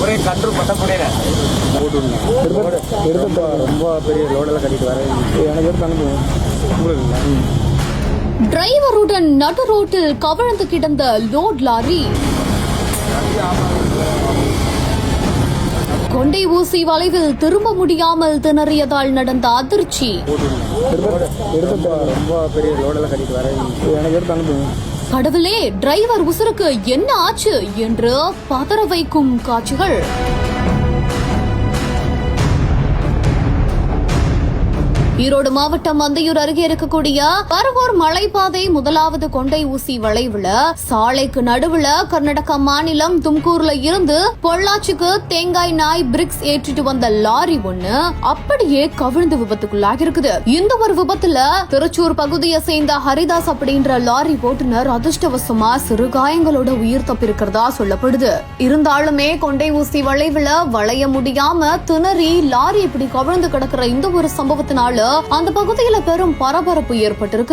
ஒரே கண்ட்ரோல் பண்ண முடியல. ரொம்ப பெரிய லோடெல்லாம் கட்டிட்டு வர எனக்கு அனுபவம் உங்களுக்கு. டிரைவருடன் நடு ரோட்டில் கவிழ்ந்து கிடந்த லோட் லாரி. கொண்டை ஊசி வளைவில் திரும்ப முடியாமல் திணறியதால் நடந்த அதிர்ச்சி. ரொம்ப பெரிய லோடெல்லாம் கட்டிட்டு வர எனக்கு அனுபவம். கடவுளே, டிரைவர் உசுருக்கு என்ன ஆச்சு என்று பதற வைக்கும் காட்சிகள். ஈரோடு மாவட்டம் மந்தையூர் அருகே இருக்கக்கூடிய பரவூர் மலைப்பாதை முதலாவது கொண்டை ஊசி வளைவுல சாலைக்கு நடுவுல கர்நாடகா மாநிலம் தும்கூர்ல இருந்து பொள்ளாச்சிக்கு தேங்காய் நாய் பிரிக்ஸ் ஏற்றிட்டு வந்த லாரி ஒண்ணு அப்படியே கவிழ்ந்து விபத்துக்குள்ளாகி இருக்குது. இந்த ஒரு விபத்துல திருச்சூர் பகுதியை சேர்ந்த ஹரிதாஸ் அப்படின்ற லாரி ஓட்டுநர் அதிர்ஷ்டவசமா சிறு காயங்களோட உயிர் தப்பிருக்கிறதா சொல்லப்படுது. இருந்தாலுமே கொண்டை ஊசி வளைவுல வளைய முடியாம திணறி லாரி இப்படி கவிழ்ந்து கிடக்கிற இந்த ஒரு சம்பவத்தினால அந்த பகுதியில பெரும் பரபரப்பு ஏற்பட்டிருக்கு.